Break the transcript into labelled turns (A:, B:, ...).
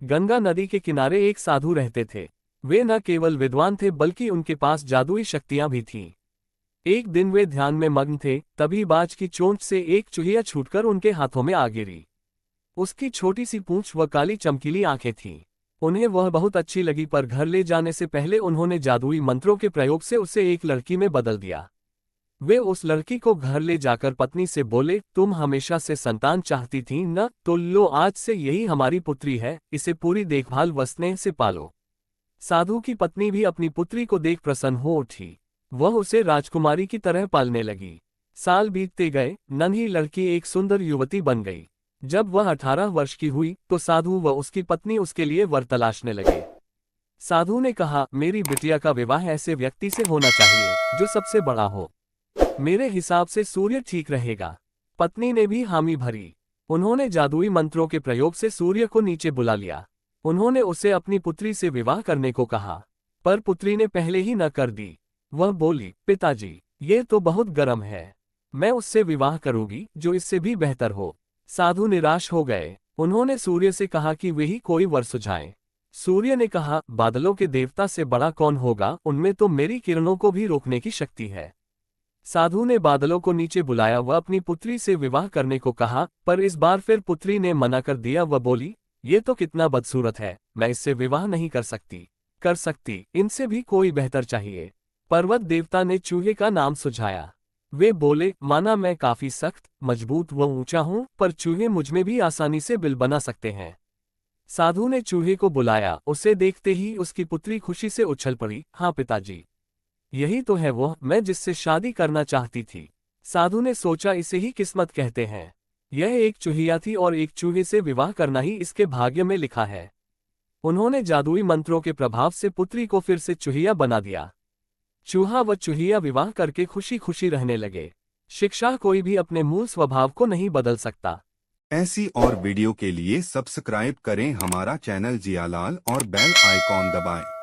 A: गंगा नदी के किनारे एक साधु रहते थे। वे न केवल विद्वान थे बल्कि उनके पास जादुई शक्तियां भी थीं। एक दिन वे ध्यान में मग्न थे, तभी बाज की चोंच से एक चूहिया छूटकर उनके हाथों में आ गिरी। उसकी छोटी सी पूंछ व काली चमकीली आंखें थीं। उन्हें वह बहुत अच्छी लगी, पर घर ले जाने से पहले उन्होंने जादुई मंत्रों के प्रयोग से उसे एक लड़की में बदल दिया। वे उस लड़की को घर ले जाकर पत्नी से बोले, तुम हमेशा से संतान चाहती थी न, तो लो, आज से यही हमारी पुत्री है, इसे पूरी देखभाल व स्नेह से पालो। साधु की पत्नी भी अपनी पुत्री को देख प्रसन्न हो उठी। वह उसे राजकुमारी की तरह पालने लगी। साल बीतते गए, नन्ही लड़की एक सुंदर युवती बन गई। जब वह 18 वर्ष की हुई तो साधु व उसकी पत्नी उसके लिए वर तलाशने लगे। साधु ने कहा, मेरी बिटिया का विवाह ऐसे व्यक्ति से होना चाहिए जो सबसे बड़ा हो। मेरे हिसाब से सूर्य ठीक रहेगा। पत्नी ने भी हामी भरी। उन्होंने जादुई मंत्रों के प्रयोग से सूर्य को नीचे बुला लिया। उन्होंने उसे अपनी पुत्री से विवाह करने को कहा, पर पुत्री ने पहले ही न कर दी। वह बोली, पिताजी, ये तो बहुत गर्म है। मैं उससे विवाह करूंगी जो इससे भी बेहतर हो। साधु निराश हो गए। उन्होंने सूर्य से कहा कि वे ही कोई वर सुझाएं। सूर्य ने कहा, बादलों के देवता से बड़ा कौन होगा, उनमें तो मेरी किरणों को भी रोकने की शक्ति है। साधु ने बादलों को नीचे बुलाया व अपनी पुत्री से विवाह करने को कहा, पर इस बार फिर पुत्री ने मना कर दिया। वह बोली, ये तो कितना बदसूरत है, मैं इससे विवाह नहीं कर सकती, इनसे भी कोई बेहतर चाहिए। पर्वत देवता ने चूहे का नाम सुझाया। वे बोले, माना मैं काफी सख्त, मजबूत व ऊंचा हूं, पर चूहे मुझमें भी आसानी से बिल बना सकते हैं। साधु ने चूहे को बुलाया। उसे देखते ही उसकी पुत्री खुशी से उछल पड़ी। हाँ पिताजी, यही तो है वो मैं जिससे शादी करना चाहती थी। साधु ने सोचा, इसे ही किस्मत कहते हैं। यह एक चूहिया थी और एक चूहे से विवाह करना ही इसके भाग्य में लिखा है। उन्होंने जादुई मंत्रों के प्रभाव से पुत्री को फिर से चूहिया बना दिया। चूहा व चूहिया विवाह करके खुशी खुशी रहने लगे। शिक्षा, कोई भी अपने मूल स्वभाव को नहीं बदल सकता।
B: ऐसी और वीडियो के लिए सब्सक्राइब करें हमारा चैनल जियालाल और बेल आइकॉन दबाएं।